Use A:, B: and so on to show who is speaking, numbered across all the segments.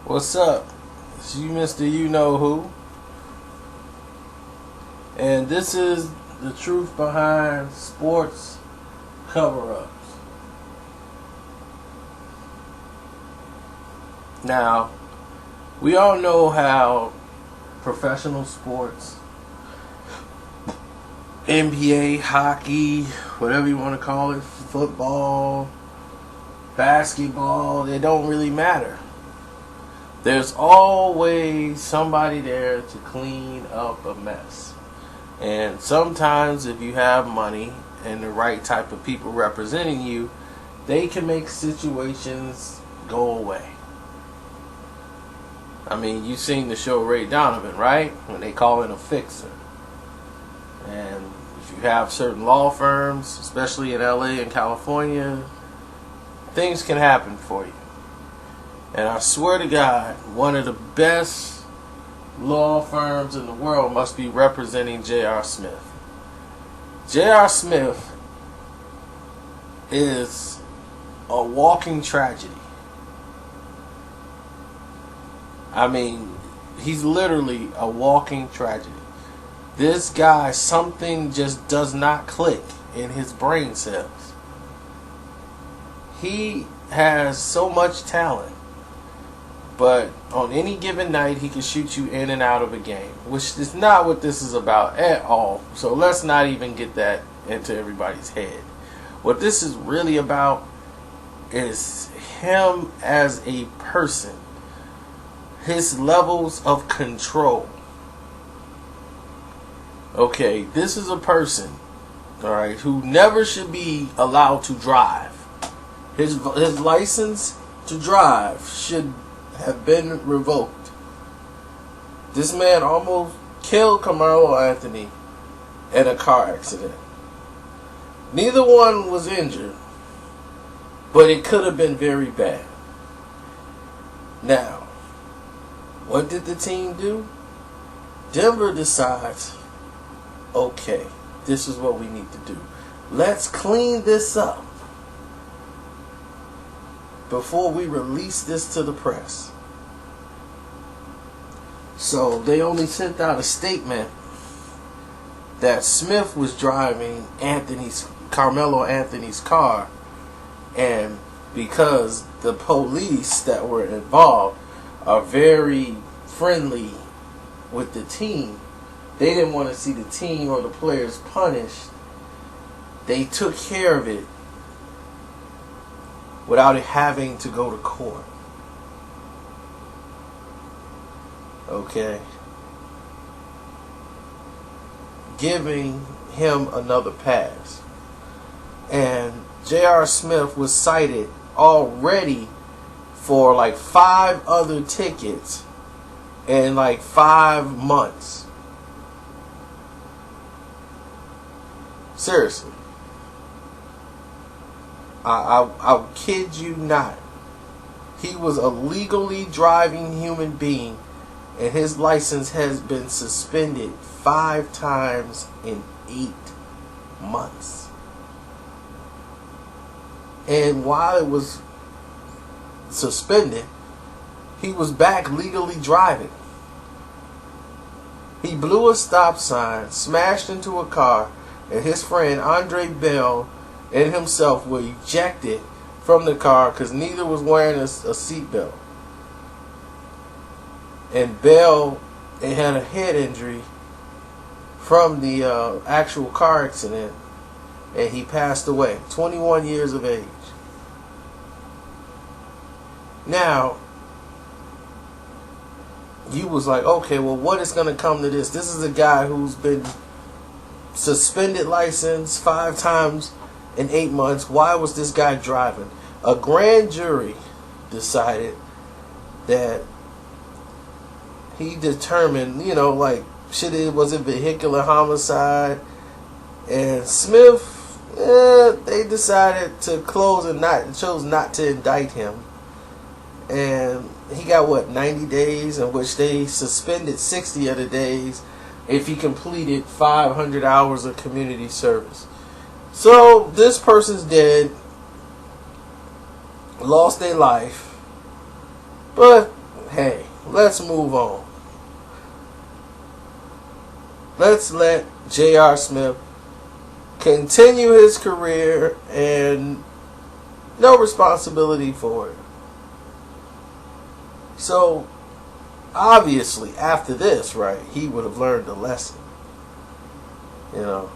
A: What's up? It's you, Mr. You Know Who. And this is the truth behind sports cover-ups. Now, we all know how professional sports, NBA, hockey, whatever you want to call it, football, basketball, it don't really matter. There's always somebody there to clean up a mess. And sometimes if you have money and the right type of people representing you, they can make situations go away. I mean, you've seen the show Ray Donovan, right? When they call in a fixer. And if you have certain law firms, especially in LA and California, things can happen for you. And I swear to God, one of the best law firms in the world must be representing J.R. Smith. J.R. Smith is a walking tragedy. I mean, he's literally a walking tragedy. This guy, something just does not click in his brain cells. He has so much talent. But on any given night, he can shoot you in and out of a game, which is not what this is about at all. So let's not even get that into everybody's head. What this is really about is him as a person, his levels of control. Okay, this is a person, all right, who never should be allowed to drive. His license to drive should have been revoked. This man almost killed Carmelo Anthony in a car accident. Neither one was injured, but it could have been very bad. Now, what did the team do? Denver decides, okay, this is what we need to do. Let's clean this up before we release this to the press. So they only sent out a statement that Smith was driving Carmelo Anthony's car, and because the police that were involved are very friendly with the team, they didn't want to see the team or the players punished. They took care of it without it having to go to court. Okay? Giving him another pass. And J.R. Smith was cited already for like 5 other tickets in like 5 months. Seriously. I kid you not. He was a legally driving human being, and his license has been suspended 5 times in 8 months. And while it was suspended, he was back legally driving. He blew a stop sign, smashed into a car, and his friend Andre Bell and himself were ejected from the car because neither was wearing a seatbelt. And Bell had a head injury from the actual car accident, and he passed away, 21 years of age. Now, you was like, okay, well, what is going to come to this? This is a guy who's been suspended license 5 times in 8 months. Why was this guy driving? A grand jury decided that he determined, was it vehicular homicide? And Smith, they decided to close and chose not to indict him. And he got 90 days, in which they suspended 60 of the days if he completed 500 hours of community service. So this person's dead, lost their life, but hey, let's move on. Let's let J.R. Smith continue his career and no responsibility for it. So, obviously, after this, right, he would have learned a lesson. You know.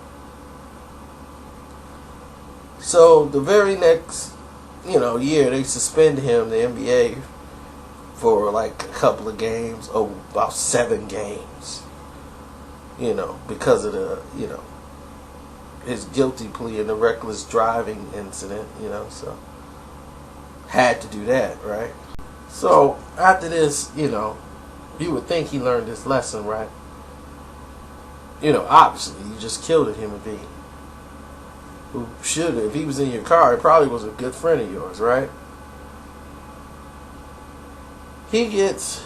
A: So, the very next, year, they suspend him, the NBA, for like a couple of games, about 7 games. Because of the, his guilty plea in the reckless driving incident, so had to do that, right? So after this, you would think he learned this lesson, right? Obviously, you just killed a human being who should have, if he was in your car, he probably was a good friend of yours, right? He gets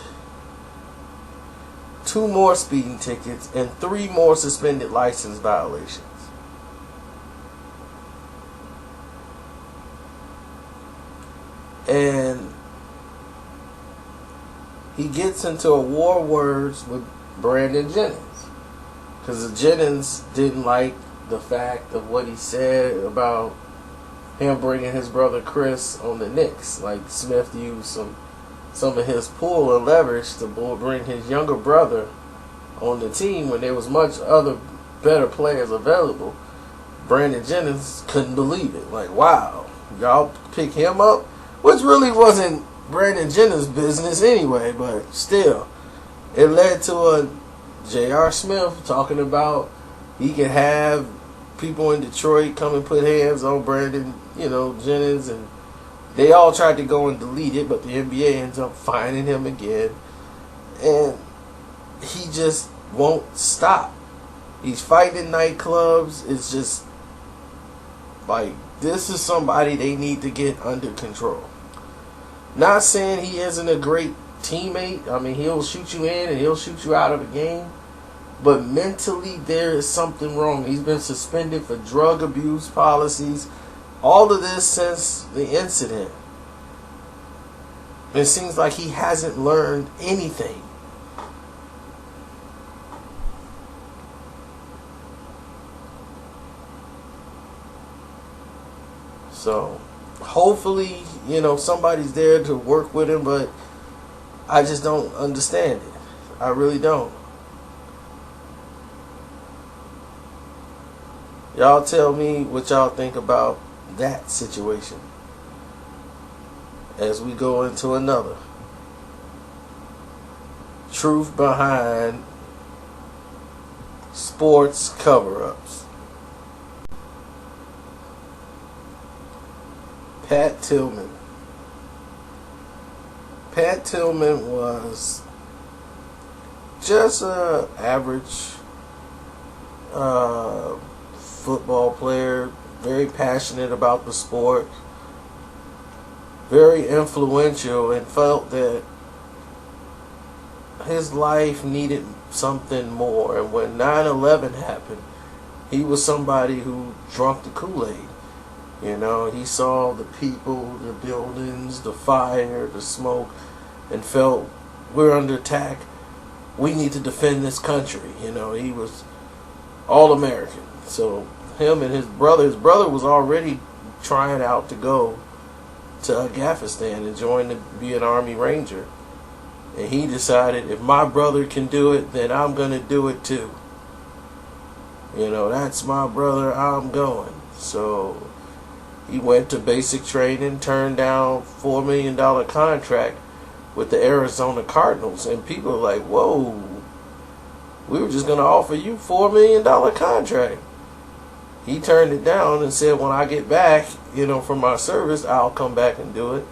A: 2 more speeding tickets and 3 more suspended license violations. And he gets into a war of words with Brandon Jennings. Because Jennings didn't like the fact of what he said about him bringing his brother Chris on the Knicks. Like Smith used some of his pull and leverage to bring his younger brother on the team when there was much other better players available. Brandon Jennings couldn't believe it. Like, wow, y'all pick him up? Which really wasn't Brandon Jennings' business anyway, but still. It led to a J.R. Smith talking about he could have people in Detroit come and put hands on Brandon, Jennings, and they all tried to go and delete it, but the NBA ends up finding him again. And he just won't stop. He's fighting in nightclubs. It's just like, this is somebody they need to get under control. Not saying he isn't a great teammate. I mean, he'll shoot you in and he'll shoot you out of a game. But mentally, there is something wrong. He's been suspended for drug abuse policies. All of this since the incident. It seems like he hasn't learned anything. So, hopefully, somebody's there to work with him, but I just don't understand it. I really don't. Y'all tell me what y'all think about that situation as we go into another. Truth behind sports cover-ups. Pat Tillman. Pat Tillman was just an average football player, very passionate about the sport, very influential, and felt that his life needed something more. And when 9/11 happened, he was somebody who drank the Kool-Aid. He saw the people, the buildings, the fire, the smoke, and felt, we're under attack. We need to defend this country. He was all American. So him and his brother was already trying out to go to Afghanistan and be an Army Ranger. And he decided, if my brother can do it, then I'm going to do it too. That's my brother, I'm going. So he went to basic training, turned down $4 million contract with the Arizona Cardinals. And people are like, whoa, we were just going to offer you $4 million contract. He turned it down and said, when I get back, from my service, I'll come back and do it.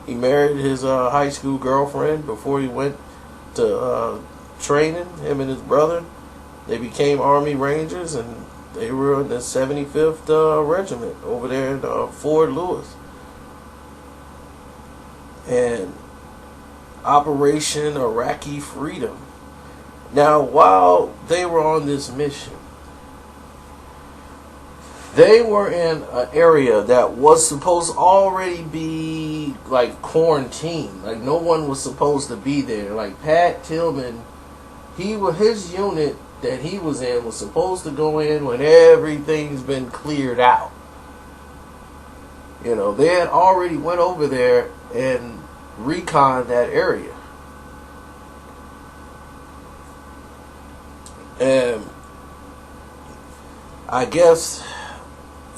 A: He married his high school girlfriend before he went to training, him and his brother. They became Army Rangers, and they were in the 75th Regiment over there in Fort Lewis. And Operation Iraqi Freedom. Now, while they were on this mission, They were in an area that was supposed to already be like quarantined. Like no one was supposed to be there. Like Pat Tillman, his unit that he was in was supposed to go in when everything's been cleared out. You know, they had already went over there and reconned that area. And I guess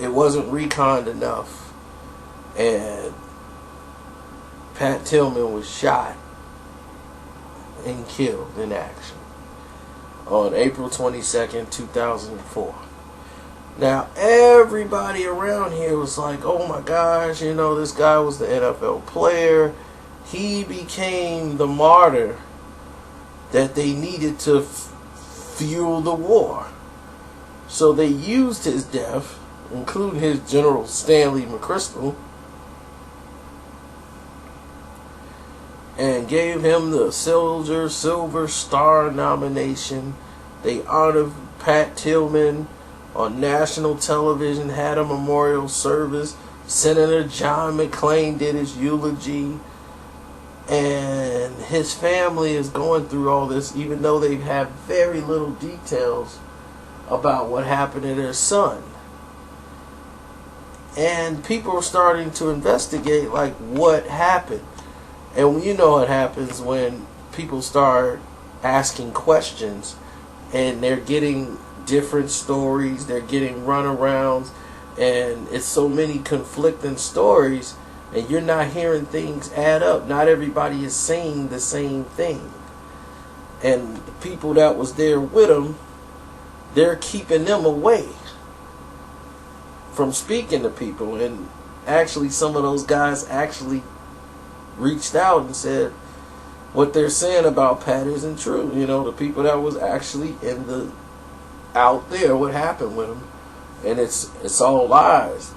A: it wasn't reconned enough, and Pat Tillman was shot and killed in action on April 22nd, 2004. Now, everybody around here was like, oh my gosh, you know, this guy was the NFL player. He became the martyr that they needed to fuel the war. So they used his death, including his General Stanley McChrystal, and gave him the Silver Star nomination. They honored Pat Tillman on national television, had a memorial service. Senator John McClain did his eulogy. And his family is going through all this, even though they have very little details about what happened to their son. And people are starting to investigate, like, what happened. And you know what happens when people start asking questions and they're getting different stories, they're getting runarounds, and it's so many conflicting stories, and you're not hearing things add up. Not everybody is saying the same thing. And the people that was there with him, they're keeping them away from speaking to people. And actually, some of those guys actually reached out and said what they're saying about Pat isn't true. You know, the people that was actually out there, what happened with him, and it's all lies.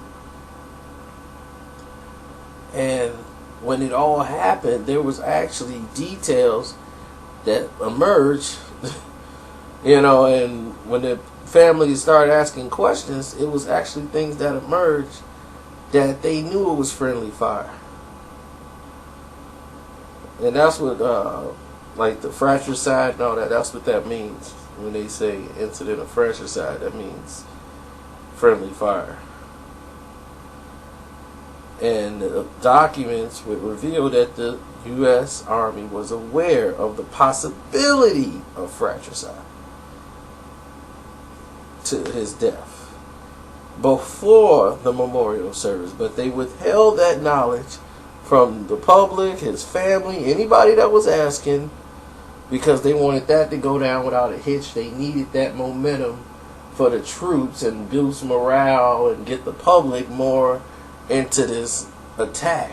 A: And when it all happened, there was actually details that emerged, you know, and when the family started asking questions, it was actually things that emerged that they knew it was friendly fire. And that's what, like the fratricide and all that, that's what that means. When they say incident of fratricide, that means friendly fire. And the documents would reveal that the U.S. Army was aware of the possibility of fratricide to his death before the memorial service, but they withheld that knowledge from the public, his family, anybody that was asking, because they wanted that to go down without a hitch. They needed that momentum for the troops and boost morale and get the public more into this attack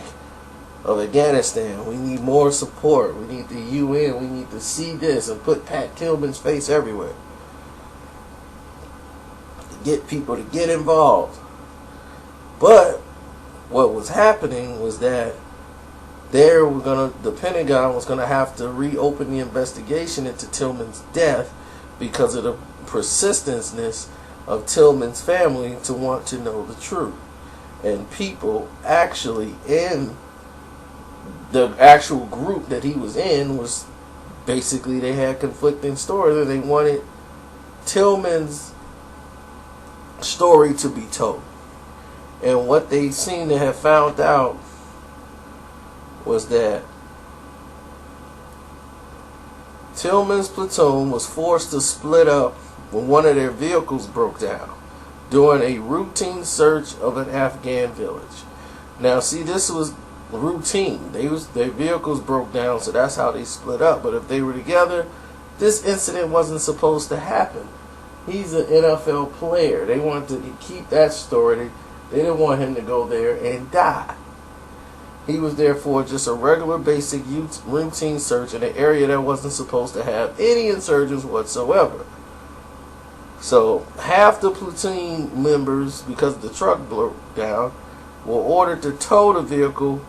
A: of Afghanistan. We need more support. We need the UN. We need to see this and put Pat Tillman's face everywhere. To get people to get involved. But what was happening was that the Pentagon was going to have to reopen the investigation into Tillman's death because of the persistency of Tillman's family to want to know the truth. And people actually in the actual group that he was in was basically, they had conflicting stories, and they wanted Tillman's story to be told. And what they seem to have found out was that Tillman's platoon was forced to split up when one of their vehicles broke down during a routine search of an Afghan village. Now, see, this was routine. Their vehicles broke down, so that's how they split up. But if they were together, this incident wasn't supposed to happen. He's an NFL player. They wanted to keep that story. They didn't want him to go there and die. He was there for just a regular basic routine search in an area that wasn't supposed to have any insurgents whatsoever. So half the platoon members, because the truck broke down, were ordered to tow the vehicle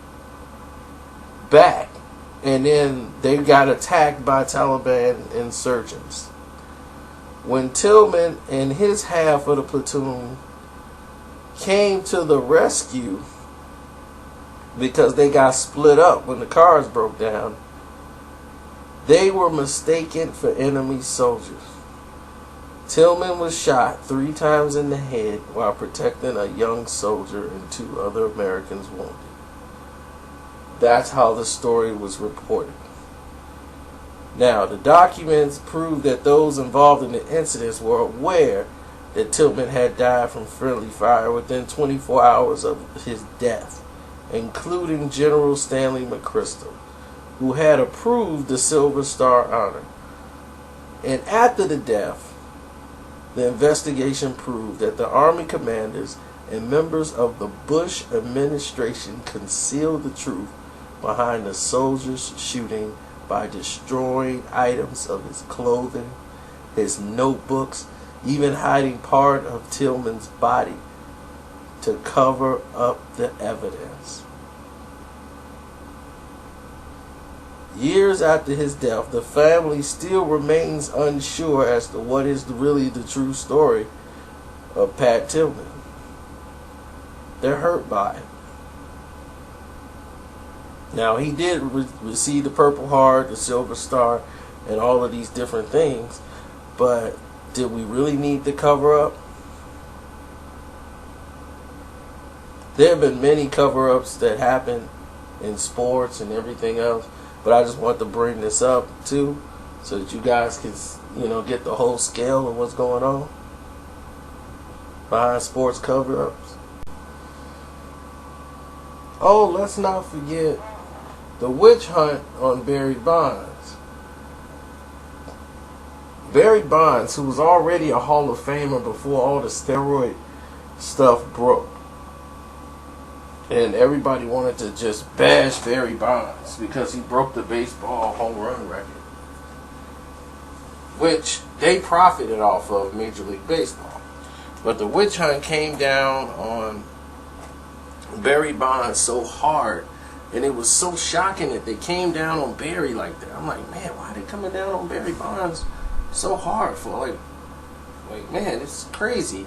A: back, and then they got attacked by Taliban insurgents. When Tillman and his half of the platoon came to the rescue because they got split up when the cars broke down. They were mistaken for enemy soldiers. Tillman was shot 3 times in the head while protecting a young soldier and 2 other Americans wounded. That's how the story was reported. Now, the documents prove that those involved in the incidents were aware that Tillman had died from friendly fire within 24 hours of his death, including General Stanley McChrystal, who had approved the Silver Star honor. And after the death, the investigation proved that the Army commanders and members of the Bush administration concealed the truth behind the soldier's shooting by destroying items of his clothing, his notebooks, even hiding part of Tillman's body to cover up the evidence. Years after his death, the family still remains unsure as to what is really the true story of Pat Tillman. They're hurt by it. Now, he did receive the Purple Heart, the Silver Star, and all of these different things, but did we really need the cover-up? There have been many cover-ups that happen in sports and everything else, but I just want to bring this up too, so that you guys can, get the whole scale of what's going on behind sports cover-ups. Oh, let's not forget the witch hunt on Barry Bonds. Barry Bonds, who was already a Hall of Famer before all the steroid stuff broke. And everybody wanted to just bash Barry Bonds because he broke the baseball home run record, which they profited off of, Major League Baseball. But the witch hunt came down on Barry Bonds so hard, and it was so shocking that they came down on Barry like that. I'm like, man, why are they coming down on Barry Bonds so hard for? Like, man, it's crazy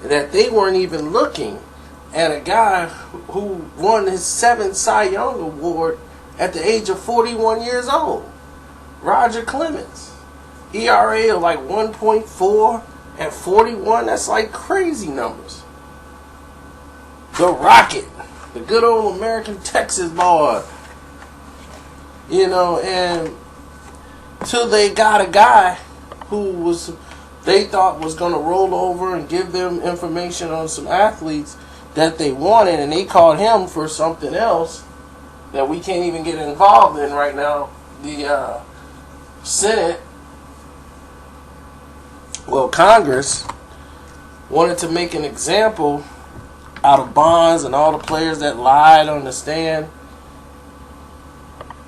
A: that they weren't even looking at a guy who won his 7th Cy Young Award at the age of 41 years old. Roger Clemens. ERA of like 1.4 at 41. That's like crazy numbers. The Rocket. The good old American Texas boy. And till they got a guy who they thought was going to roll over and give them information on some athletes that they wanted, and they called him for something else that we can't even get involved in right now. The Senate, Congress, wanted to make an example out of Bonds and all the players that lied on the stand.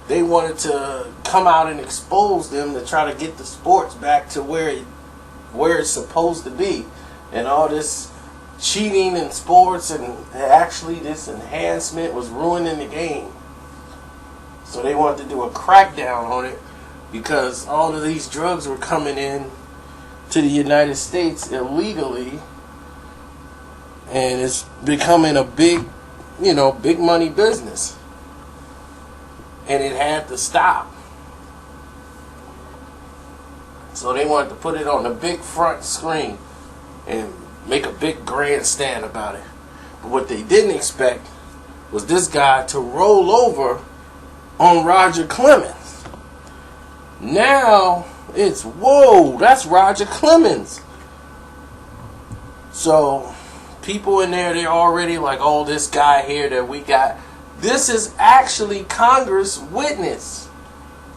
A: They wanted to come out and expose them to try to get the sports back to where it's supposed to be. And all this cheating in sports, and actually this enhancement was ruining the game. So they wanted to do a crackdown on it because all of these drugs were coming in to the United States illegally, and it's becoming a big money business. And it had to stop. So they wanted to put it on the big front screen and make a big grandstand about it. But what they didn't expect was this guy to roll over on Roger Clemens. Now it's, whoa, that's Roger Clemens. So people in there, they're already like, oh, this guy here that we got. This is actually Congress witness.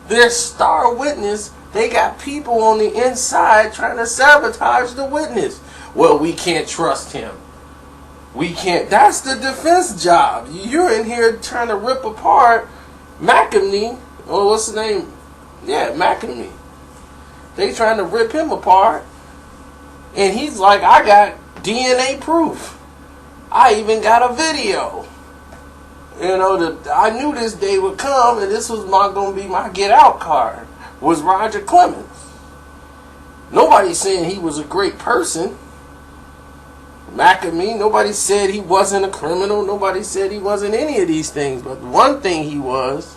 A: Their star witness. They got people on the inside trying to sabotage the witness. Well, we can't trust him. We can't. That's the defense job. You're in here trying to rip apart McNamee. Oh, what's his name? Yeah, McNamee. They trying to rip him apart. And he's like, I got DNA proof. I even got a video. I knew this day would come, and this was going to be my get out card. Was Roger Clemens. Nobody's saying he was a great person. McAmee, nobody said he wasn't a criminal. Nobody said he wasn't any of these things. But one thing he was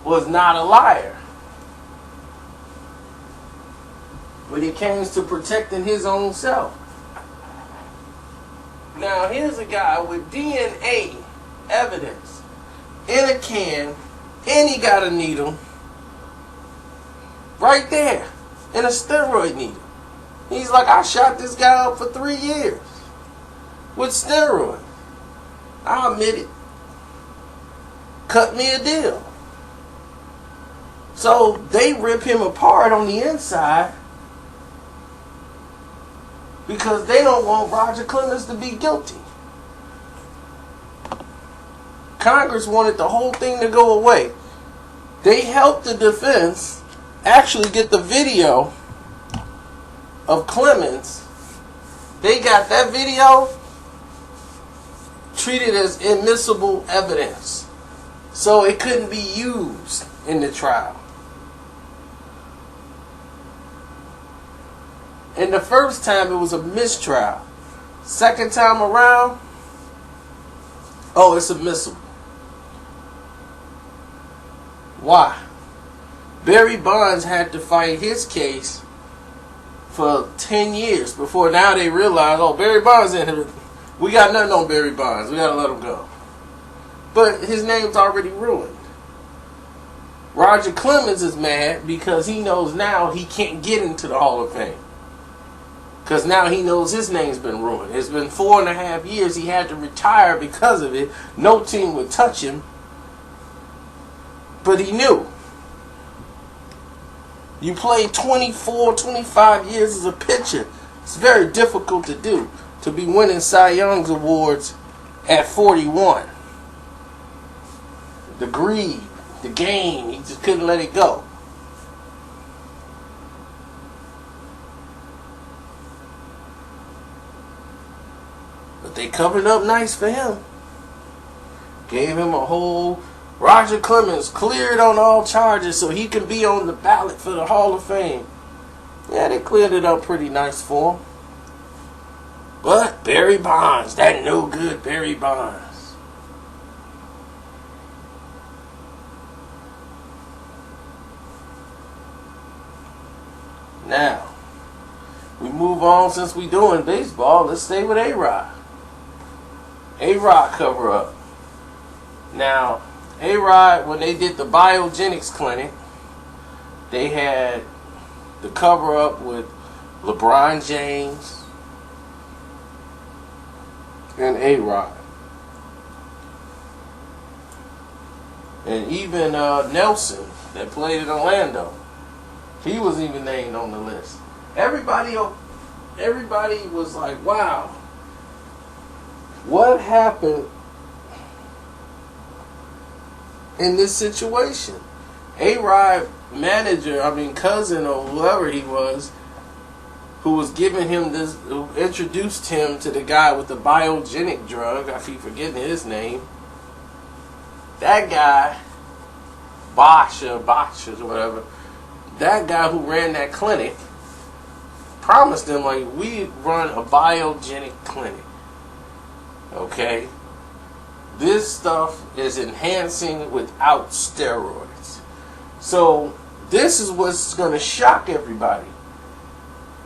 A: not a liar. When it came to protecting his own self. Now, here's a guy with DNA evidence in a can, and he got a needle right there, in a steroid needle. He's like, I shot this guy up for 3 years with steroids. I admit it. Cut me a deal. So they rip him apart on the inside because they don't want Roger Clemens to be guilty. Congress wanted the whole thing to go away. They helped the defense actually get the video of Clemens. They got that video treated as admissible evidence, so it couldn't be used in the trial. And the first time it was a mistrial. Second time around, oh, it's admissible. Why? Barry Bonds had to fight his case for 10 years before now they realize, oh, Barry Bonds in here. We got nothing on Barry Bonds. We got to let him go. But his name's already ruined. Roger Clemens is mad because he knows now he can't get into the Hall of Fame. Because now he knows his name's been ruined. It's been 4.5 years. He had to retire because of it. No team would touch him. But he knew. You play 24, 25 years as a pitcher. It's very difficult to do. To be winning Cy Young's awards at 41. The greed, the game, he just couldn't let it go. But they covered up nice for him. Gave him a whole Roger Clemens cleared on all charges so he can be on the ballot for the Hall of Fame. Yeah, they cleared it up pretty nice for him. But Barry Bonds, that no good Barry Bonds. Now, we move on since we doing baseball. Let's stay with A-Rod. A-Rod cover up. Now, A-Rod, when they did the biogenics clinic, they had the cover up with LeBron James and A-Rod. And even Nelson, that played in Orlando, he was even named on the list. Everybody was like, wow, what happened in this situation? A-Rod manager, cousin or whoever he was, who was giving him this, who introduced him to the guy with the biogenic drug, I keep forgetting his name. That guy, Bosch or whatever, that guy who ran that clinic promised them, like, we run a biogenic clinic. Okay? This stuff is enhancing without steroids. So, this is what's going to shock everybody.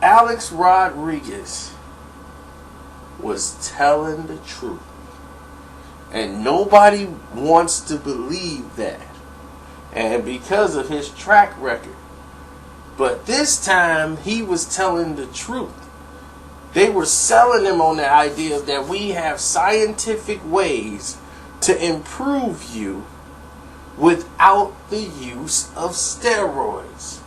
A: Alex Rodriguez was telling the truth. And nobody wants to believe that. And because of his track record. But this time, he was telling the truth. They were selling him on the idea that we have scientific ways to improve you without the use of steroids.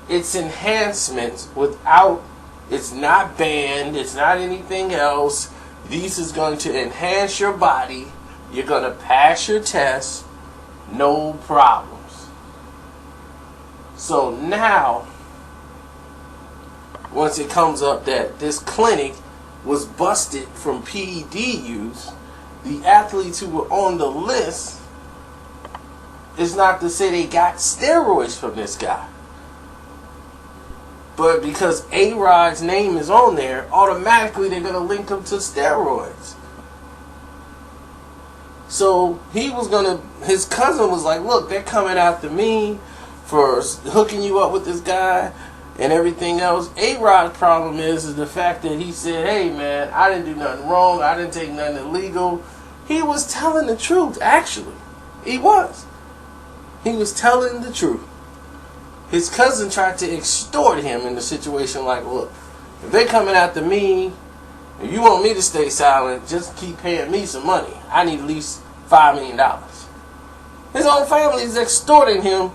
A: It's enhancements without, it's not banned, it's not anything else. This is going to enhance your body. You're going to pass your test, no problems. So now, once it comes up that this clinic was busted from PED use, the athletes who were on the list is not to say they got steroids from this guy. But because A-Rod's name is on there, automatically they're going to link him to steroids. So his cousin was like, look, they're coming after me for hooking you up with this guy and everything else. A-Rod's problem is the fact that he said, hey man, I didn't do nothing wrong, I didn't take nothing illegal. He was telling the truth, actually. He was telling the truth. His cousin tried to extort him in the situation like, look, if they're coming after me, if you want me to stay silent, just keep paying me some money. I need at least $5 million. His own family is extorting him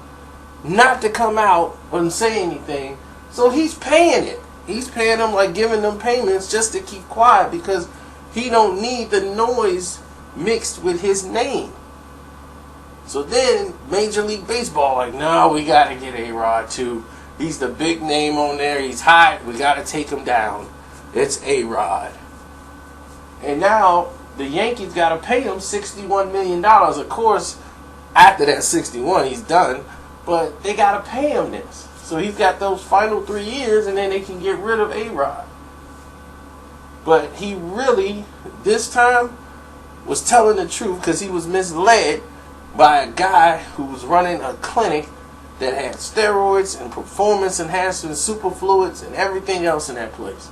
A: not to come out and say anything. So he's paying it. He's paying them, like giving them payments just to keep quiet because he don't need the noise mixed with his name. So then Major League Baseball like, no, we got to get A-Rod too. He's the big name on there. He's hot. We got to take him down. It's A-Rod. And now the Yankees got to pay him $61 million. Of course, after that 61, he's done. But they got to pay him this. So he's got those final 3 years, and then they can get rid of A-Rod. But he really, this time, was telling the truth because he was misled by a guy who was running a clinic that had steroids and performance enhancing superfluids and everything else in that place.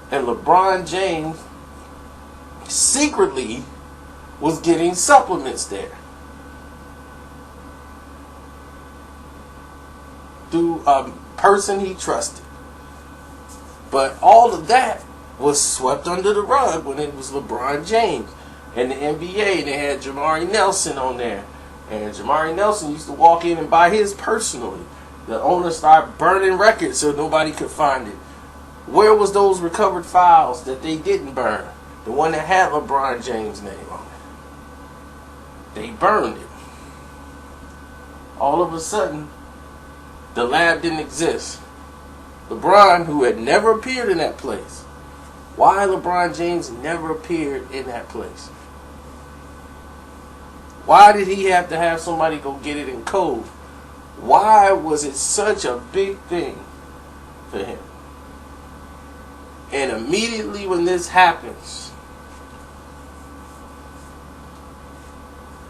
A: And LeBron James secretly was getting supplements there through a person he trusted. But all of that was swept under the rug when it was LeBron James. And the NBA, they had Jamari Nelson on there. And Jamari Nelson used to walk in and buy his personally. The owner started burning records so nobody could find it. Where was those recovered files that they didn't burn? The one that had LeBron James' name on it. They burned it. All of a sudden, the lab didn't exist. LeBron, who had never appeared in that place. Why LeBron James never appeared in that place? Why did he have to have somebody go get it in code? Why was it such a big thing for him? And immediately when this happens,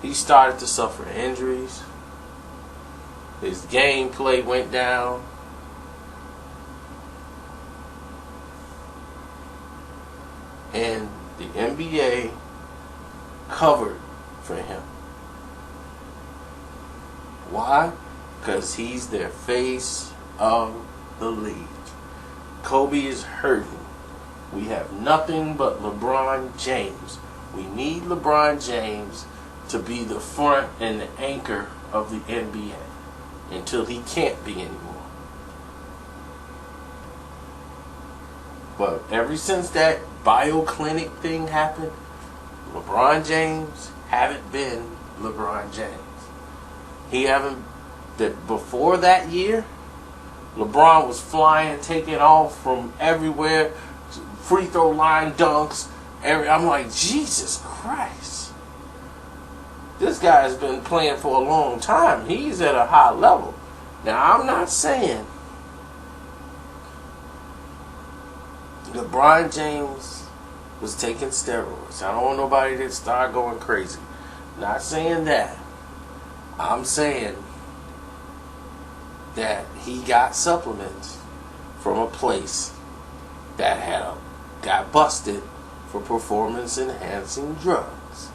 A: he started to suffer injuries. His gameplay went down. And the NBA covered for him. Why? Because he's their face of the league. Kobe is hurting. We have nothing but LeBron James. We need LeBron James to be the front and the anchor of the NBA until he can't be anymore. But ever since that bioclinic thing happened, LeBron James haven't been LeBron James. Before that year, LeBron was flying, taking off from everywhere, free throw line dunks. I'm like, Jesus Christ. This guy's been playing for a long time. He's at a high level. Now, I'm not saying LeBron James was taking steroids. I don't want nobody to start going crazy. Not saying that. I'm saying that he got supplements from a place that got busted for performance enhancing drugs.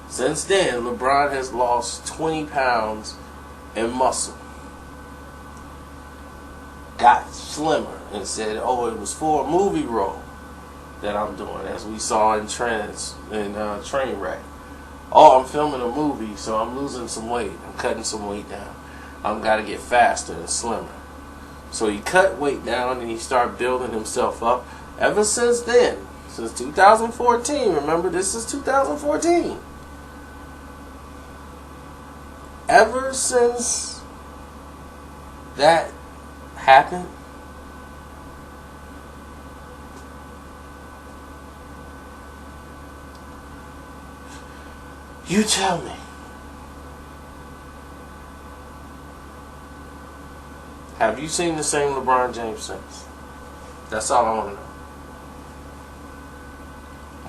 A: Since then, LeBron has lost 20 pounds in muscle. Got slimmer and said, oh, it was for a movie role that I'm doing, as we saw in Trainwreck. Oh, I'm filming a movie, so I'm losing some weight. I'm cutting some weight down. I'm got to get faster and slimmer. So he cut weight down and he started building himself up. Ever since then, since 2014, remember this is 2014. Ever since that happened, you tell me, Have you seen the same LeBron James since? That's all I want to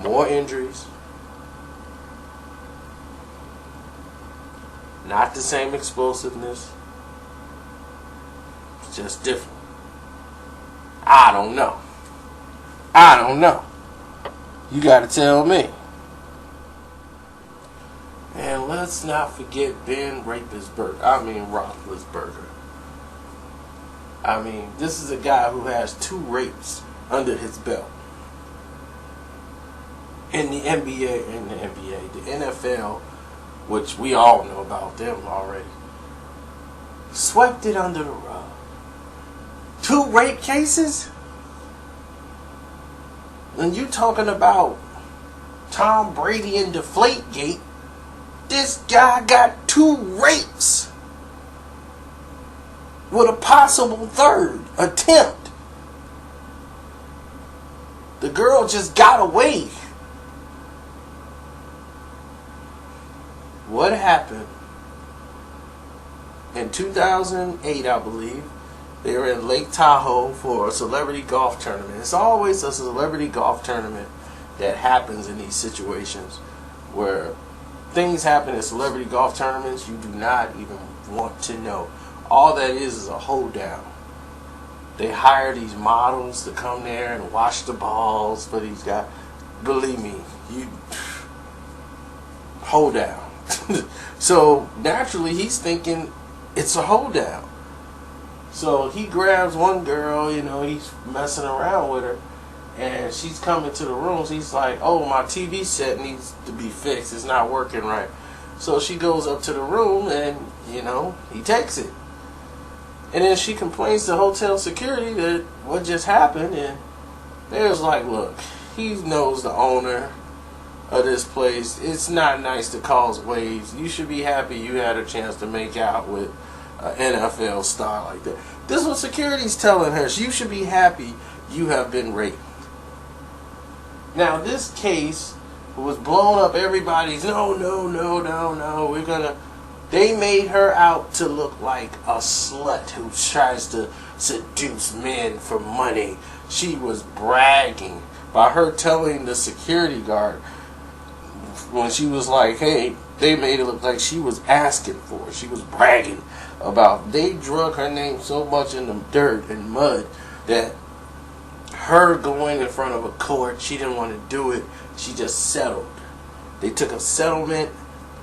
A: know. More injuries. Not the same explosiveness. It's just different. I don't know. You gotta tell me. And let's not forget Ben Roethlisberger. I mean, this is a guy who has 2 rapes under his belt. In the NBA, the NFL, which we all know about them already, swept it under the rug. 2 rape cases? And you talking about Tom Brady and Deflategate? This guy got 2 rapes with a possible 3rd attempt. The girl just got away. What happened in 2008, I believe? They were in Lake Tahoe for a celebrity golf tournament. It's always a celebrity golf tournament that happens in these situations where things happen in celebrity golf tournaments you do not even want to know. All that is a hold down. They hire these models to come there and wash the balls for these guys. Believe me, you hold down. So naturally he's thinking it's a hold down. So he grabs one girl, he's messing around with her, and she's coming to the room. So he's like, oh, my TV set needs to be fixed. It's not working right. So she goes up to the room and, he takes it. And then she complains to hotel security that what just happened. And they was like, look, he knows the owner of this place. It's not nice to cause waves. You should be happy you had a chance to make out with an NFL star like that. This is what security's telling her. You should be happy you have been raped. Now this case was blown up. Everybody's no. They made her out to look like a slut who tries to seduce men for money. She was bragging by her telling the security guard when she was like, hey, they made it look like she was asking for it. She was bragging about, they drug her name so much in the dirt and mud that her going in front of a court, she didn't want to do it. She just settled. They took a settlement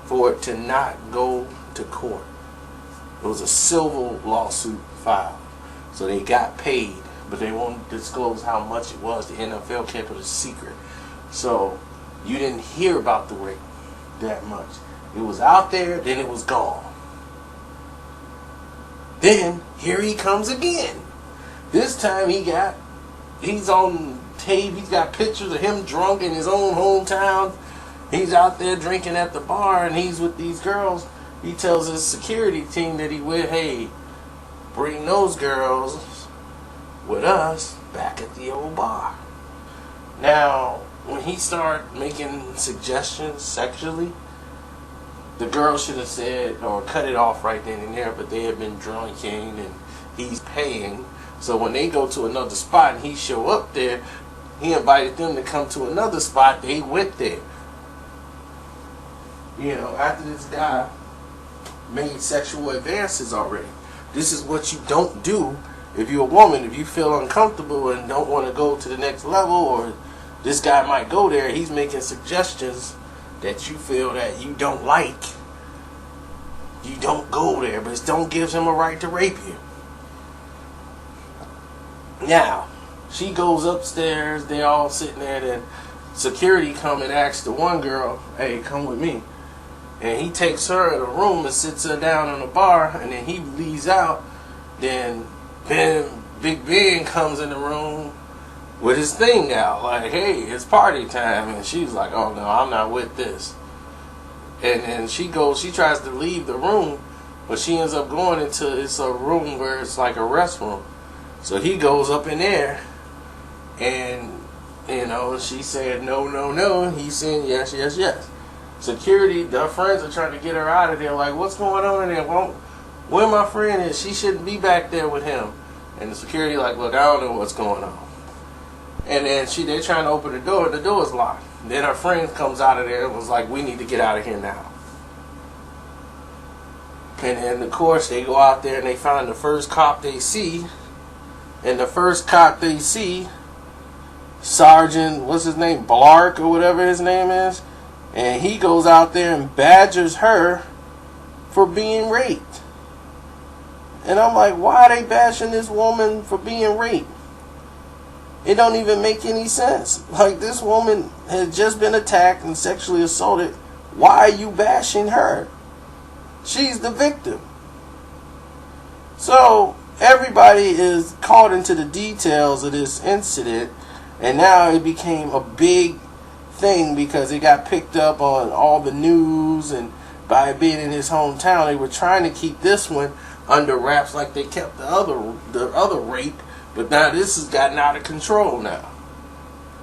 A: for it to not go to court. It was a civil lawsuit filed. So they got paid, but they won't disclose how much it was. The NFL kept it a secret. So you didn't hear about the rape that much. It was out there, then it was gone. Then here he comes again. This time he's on tape. He's got pictures of him drunk in his own hometown. He's out there drinking at the bar and he's with these girls. He tells his security team that he with, hey, bring those girls with us back at the old bar. Now, when he started making suggestions sexually, the girl should have said or cut it off right then and there, but they had been drinking and he's paying. So when they go to another spot and he show up there, he invited them to come to another spot. They went there. After this guy made sexual advances already. This is what you don't do if you're a woman. If you feel uncomfortable and don't want to go to the next level, or this guy might go there, he's making suggestions that you feel that you don't like, you don't go there, but it don't give him a right to rape you. Now, she goes upstairs, they all sitting there, then security come and asks the one girl, hey, come with me. And he takes her in a room and sits her down on the bar, and then he leaves out. Then Big Ben comes in the room with his thing out, like, hey, it's party time. And she's like, oh no, I'm not with this. And then she tries to leave the room, but she ends up going into, it's a room where it's like a restroom. So he goes up in there, and she said no, and he's saying yes. Security, the friends are trying to get her out of there, like, what's going on in there? Where my friend is, she shouldn't be back there with him. And the security like, look, I don't know what's going on. And then they're trying to open the door. The door's locked. Then her friend comes out of there and was like, we need to get out of here now. And then, of course, they go out there and they find the first cop they see. And the first cop they see, Sergeant, what's his name, Blark or whatever his name is. And he goes out there and badgers her for being raped. And I'm like, why are they bashing this woman for being raped? It don't even make any sense. Like, this woman has just been attacked and sexually assaulted. Why are you bashing her? She's the victim. So everybody is caught into the details of this incident, and now it became a big thing because it got picked up on all the news, and by it being in his hometown, they were trying to keep this one under wraps like they kept the other rape, but now this has gotten out of control now.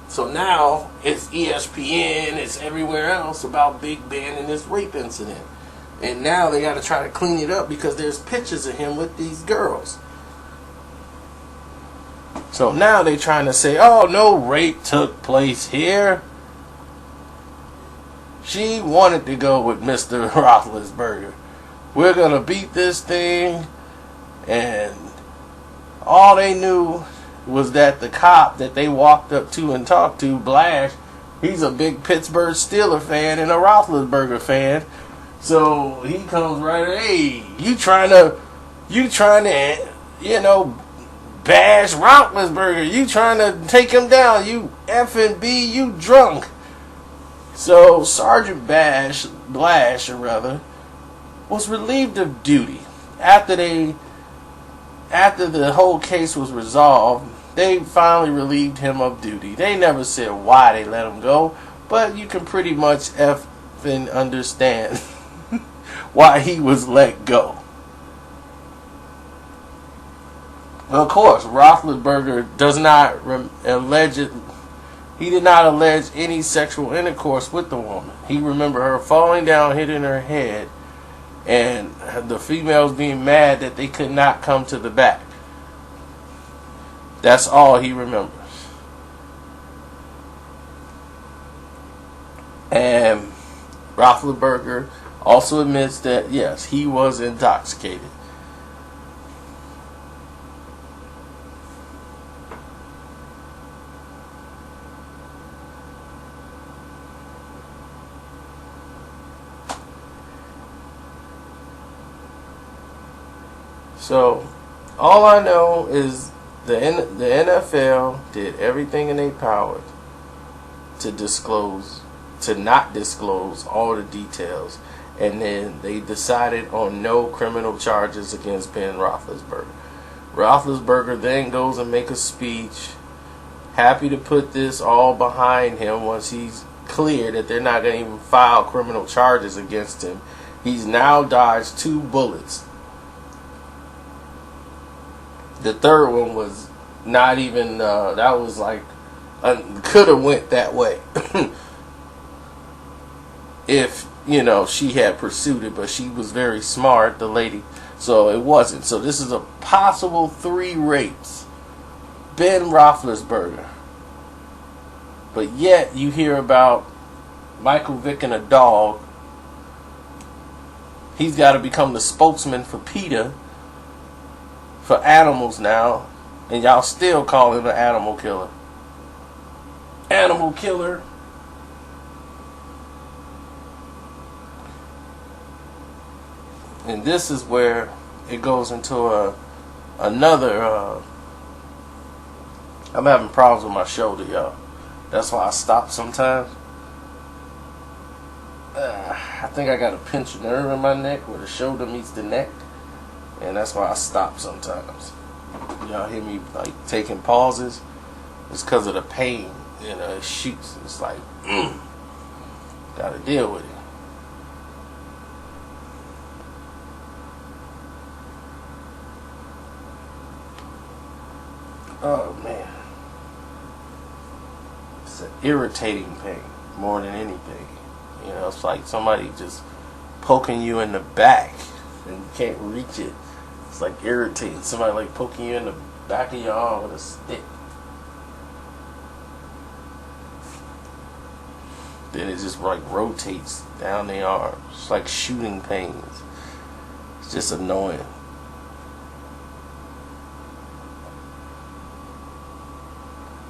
A: So now it's ESPN, it's everywhere else about Big Ben and this rape incident. And now they got to try to clean it up because there's pictures of him with these girls. So now they're trying to say, oh, no rape took place here. She wanted to go with Mr. Roethlisberger. We're going to beat this thing. And all they knew was that the cop that they walked up to and talked to, Blash, he's a big Pittsburgh Steelers fan and a Roethlisberger fan. So he comes right, hey, you trying to, bash Roethlisberger. You trying to take him down. You effing B, you drunk. So Sergeant Blash, was relieved of duty. After the whole case was resolved, they finally relieved him of duty. They never said why they let him go, but you can pretty much effing understand why he was let go. Of course, Roethlisberger does not he did not allege any sexual intercourse with the woman. He remembered her falling down, hitting her head, and the females being mad that they could not come to the back. That's all he remembers. And Roethlisberger also admits that, yes, he was intoxicated. So, all I know is the NFL did everything in their power to not disclose all the details, and then they decided on no criminal charges against Ben Roethlisberger. Roethlisberger then goes and makes a speech, happy to put this all behind him once he's clear that they're not going to even file criminal charges against him. He's now dodged 2 bullets. The third one was not even, that was like, could have went that way. If, she had pursued it, but she was very smart, the lady, so it wasn't. So this is a possible 3 rapes. Ben Roethlisberger. But yet, you hear about Michael Vick and a dog. He's got to become the spokesman for PETA. For animals now, and y'all still call him an animal killer. Animal killer. And this is where it goes into another. I'm having problems with my shoulder, y'all. That's why I stop sometimes. I think I got a pinched nerve in my neck where the shoulder meets the neck. And that's why I stop sometimes. Y'all hear me like taking pauses? It's because of the pain. It shoots. It's like, gotta deal with it. Oh man. It's an irritating pain more than anything. It's like somebody just poking you in the back. and you can't reach it. It's like irritating. Somebody like poking you in the back of your arm with a stick. Then it just like rotates down the arm. It's like shooting pains. It's just annoying.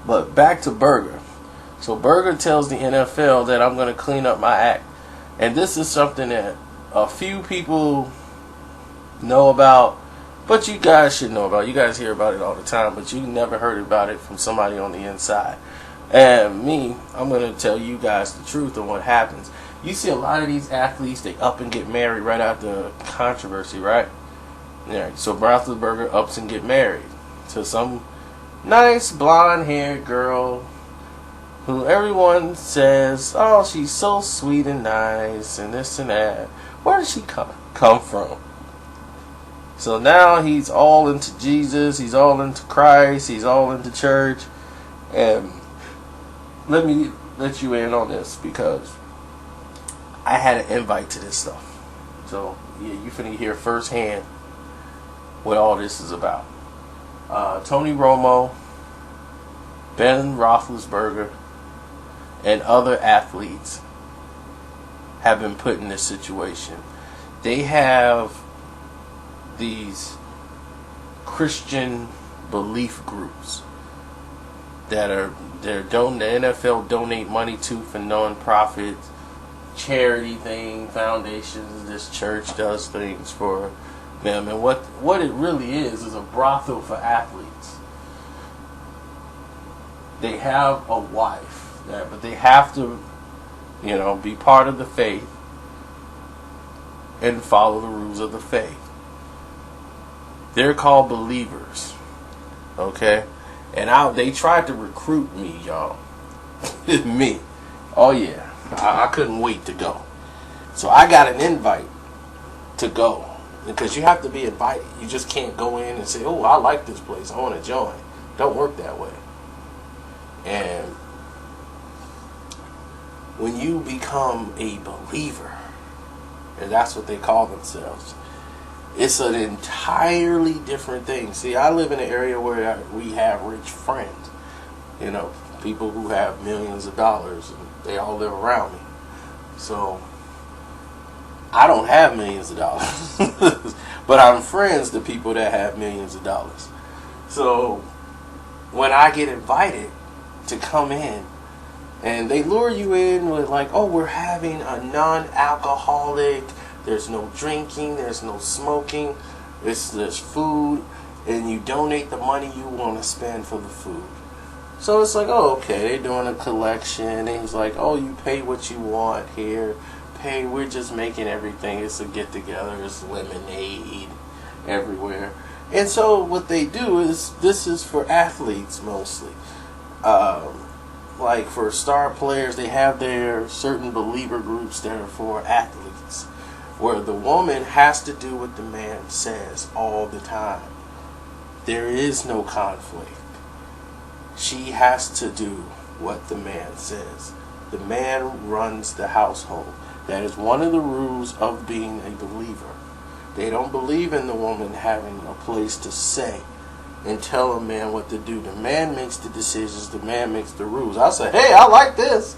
A: But back to Berger. So Berger tells the NFL that I'm going to clean up my act. And this is something that a few people know about, but you guys should know about. You guys hear about it all the time, but you never heard about it from somebody on the inside. And me, I'm going to tell you guys the truth of what happens. You see a lot of these athletes, they up and get married right after controversy, right? Yeah. So Roethlisberger ups and get married to some nice blonde-haired girl who everyone says, oh, she's so sweet and nice and this and that. Where did she come from? So now he's all into Jesus, he's all into Christ, he's all into church. And let me let you in on this because I had an invite to this stuff. So yeah, you finna hear firsthand what all this is about. Tony Romo, Ben Roethlisberger, and other athletes have been put in this situation. They have these Christian belief groups that the NFL donate money to for non-profit charity thing, foundations. This church does things for them, and what it really is a brothel for athletes. They have a wife, but they have to, be part of the faith and follow the rules of the faith. They're called believers, okay? And they tried to recruit me, y'all. Me. Oh yeah, I couldn't wait to go. So I got an invite to go. Because you have to be invited. You just can't go in and say, oh, I like this place, I want to join. Don't work that way. And when you become a believer, and that's what they call themselves, it's an entirely different thing. See, I live in an area where we have rich friends. People who have millions of dollars, and they all live around me. So I don't have millions of dollars, but I'm friends to people that have millions of dollars. So when I get invited to come in, and they lure you in with like, oh, we're having a non-alcoholic, there's no drinking, there's no smoking, there's food, and you donate the money you want to spend for the food. So it's like, oh, okay, they're doing a collection, and he's like, oh, you pay what you want here. We're just making everything. It's a get-together. It's lemonade everywhere. And so what they do is, this is for athletes mostly. Like for star players, they have their certain believer groups that are for athletes, where the woman has to do what the man says all the time. There is no conflict. She has to do what the man says. The man runs the household. That is one of the rules of being a believer. They don't believe in the woman having a place to say and tell a man what to do. The man makes the decisions. The man makes the rules. I say, hey, I like this.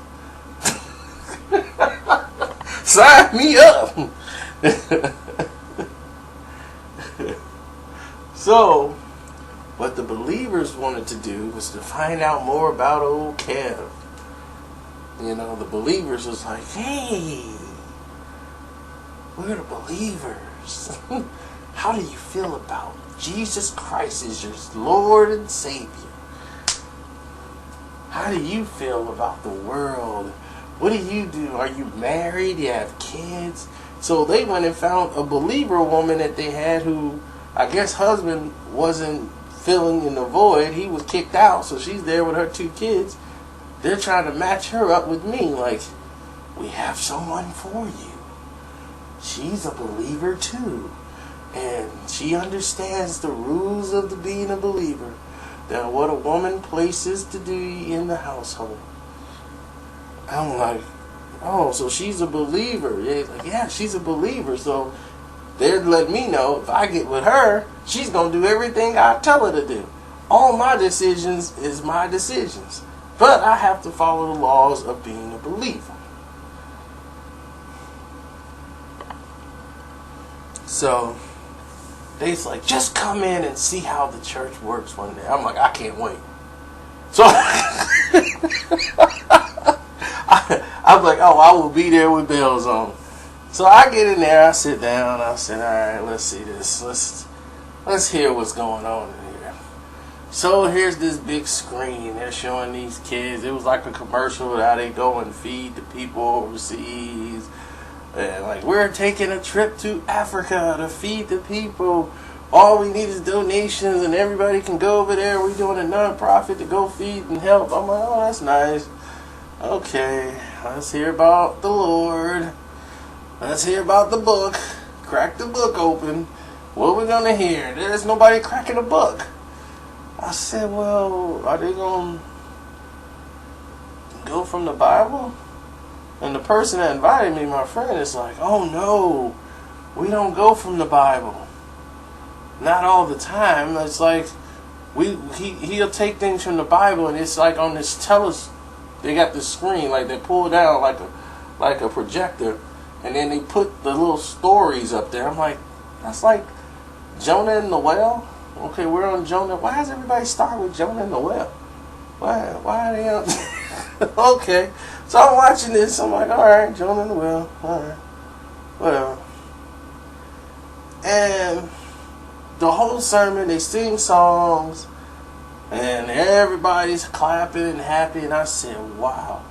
A: Sign me up. So, what the believers wanted to do was to find out more about old Kev. The believers was like, hey, we're the believers. How do you feel about Jesus Christ as your Lord and Savior? How do you feel about the world? What do you do? Are you married? Do you have kids? So they went and found a believer woman that they had who, I guess husband wasn't filling in the void. He was kicked out, so she's there with her 2 kids. They're trying to match her up with me. Like, we have someone for you. She's a believer too. And she understands the rules of being a believer. That what a woman places to do in the household. I'm like, oh, so she's a believer. Yeah, she's a believer. So they're letting me know if I get with her, she's going to do everything I tell her to do. All my decisions is my decisions. But I have to follow the laws of being a believer. So, they's like, just come in and see how the church works one day. I'm like, I can't wait. So, I'm like, oh, I will be there with bells on. So I get in there, I sit down, I said, alright, let's see this. Let's hear what's going on in here. So here's this big screen. They're showing these kids. It was like a commercial of how they go and feed the people overseas. And like, we're taking a trip to Africa to feed the people. All we need is donations and everybody can go over there. We're doing a non-profit to go feed and help. I'm like, oh, that's nice. Okay, let's hear about the Lord. Let's hear about the book. Crack the book open. What are we going to hear? There's nobody cracking the book. I said, well, are they going to go from the Bible? And the person that invited me, my friend, is like, oh no, we don't go from the Bible. Not all the time. It's like, he'll take things from the Bible, and it's like on this they got this screen, like they pull down like a projector, and then they put the little stories up there. I'm like, that's like Jonah and the whale. Okay, we're on Jonah. Why does everybody start with Jonah and the whale? Why are they on? Okay, so I'm watching this. I'm like, all right, Jonah and the whale. All right, whatever. And the whole sermon, they sing songs, and everybody's clapping and happy. And I said, wow,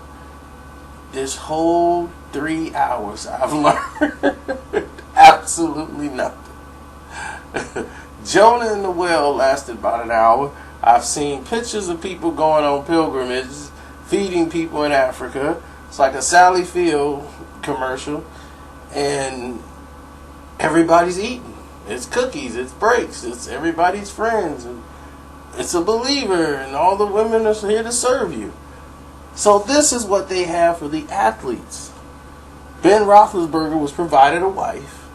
A: this whole 3 hours I've learned absolutely nothing. Jonah and the whale lasted about an hour. I've seen pictures of people going on pilgrimages, feeding people in Africa. It's like a Sally Field commercial, and everybody's eating. It's cookies, it's breaks, it's everybody's friends, and it's a believer, and all the women are here to serve you. So this is what they have for the athletes. Ben Roethlisberger was provided a wife,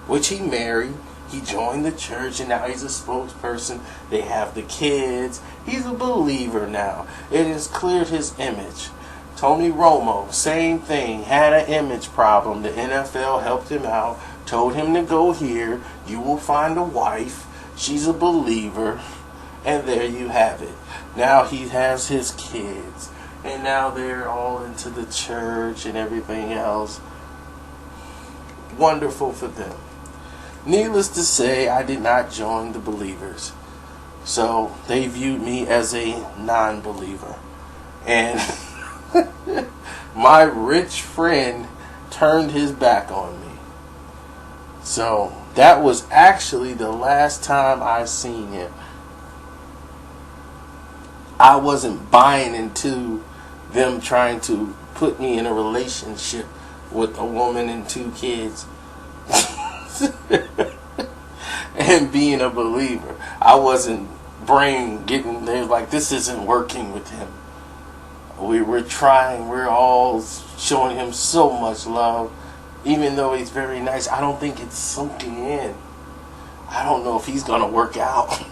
A: which he married. He joined the church, and now he's a spokesperson. They have the kids. He's a believer now. It has cleared his image. Tony Romo, same thing, had an image problem. The NFL helped him out, told him to go here. You will find a wife. She's a believer. And there you have it. Now he has his kids. And now they're all into the church and everything else. Wonderful for them. Needless to say, I did not join the believers. So they viewed me as a non-believer. And my rich friend turned his back on me. So that was actually the last time I seen him. I wasn't buying into them trying to put me in a relationship with a woman and 2 kids. And being a believer. I wasn't getting there like, this isn't working with him. We're trying, we're all showing him so much love. Even though he's very nice, I don't think it's soaking in. I don't know if he's gonna work out.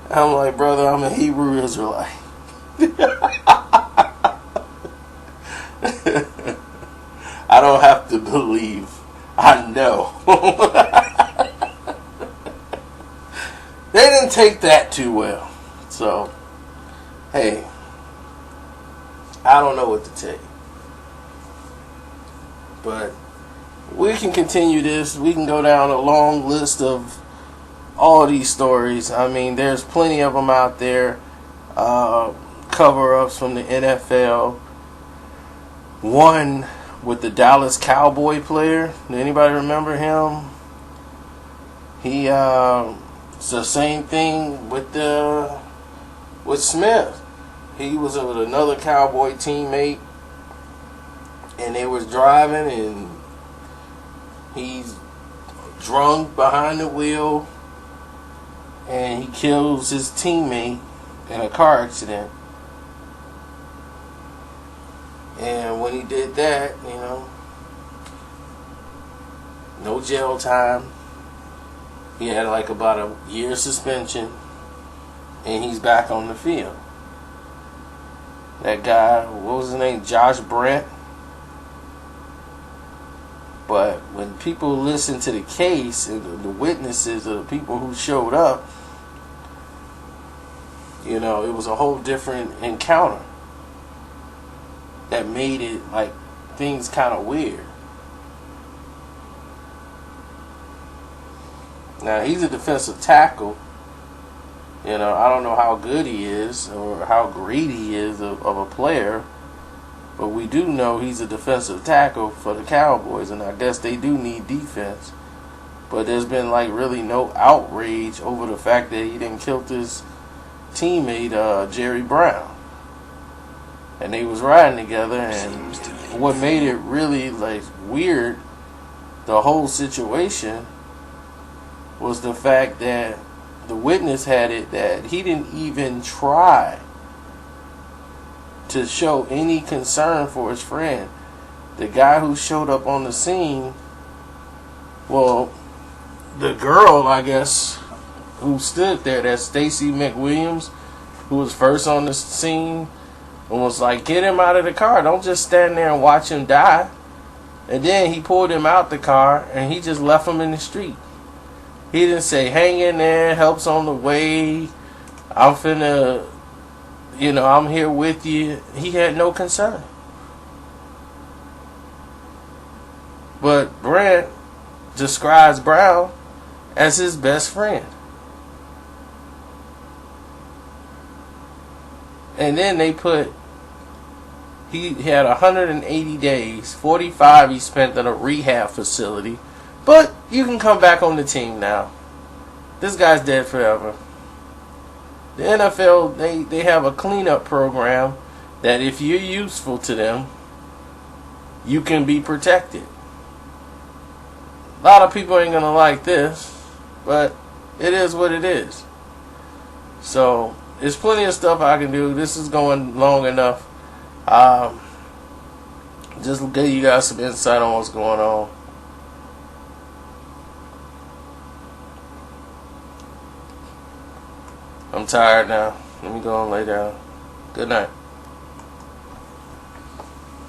A: I'm like, brother, I'm a Hebrew Israelite. I don't have to believe. I know. They didn't take that too well. So, hey, I don't know what to tell you. But we can continue this. We can go down a long list of all these stories. I mean, there's plenty of them out there. Cover-ups from the NFL. One with the Dallas Cowboy player. Anybody remember him? He it's the same thing with Smith. He was with another Cowboy teammate, and they was driving, and he's drunk behind the wheel, and he kills his teammate in a car accident. And when he did that, no jail time. He had like about a year suspension, and he's back on the field. That guy, what was his name? Josh Brent. But when people listen to the case and the witnesses of the people who showed up, it was a whole different encounter that made it like things kind of weird. Now, he's a defensive tackle. I don't know how good he is or how great he is of a player, but we do know he's a defensive tackle for the Cowboys, and I guess they do need defense. But there's been like really no outrage over the fact that he didn't kill his teammate Jerry Brown, and they was riding together. And what made it really like weird, the whole situation, was the fact that the witness had it that he didn't even try to show any concern for his friend. The guy who showed up on the scene, well, the girl, I guess, who stood there, that's Stacey McWilliams, who was first on the scene, and was like, get him out of the car. Don't just stand there and watch him die. And then he pulled him out the car, and he just left him in the street. He didn't say, hang in there, help's on the way, I'm finna, I'm here with you. He had no concern. But Brent describes Brown as his best friend. And then they put, he had 180 days, 45 he spent in a rehab facility. But you can come back on the team now. This guy's dead forever. The NFL, they have a cleanup program that if you're useful to them, you can be protected. A lot of people ain't going to like this, but it is what it is. So, there's plenty of stuff I can do. This is going long enough. Just to give you guys some insight on what's going on. I'm tired now. Let me go and lay down. Good night.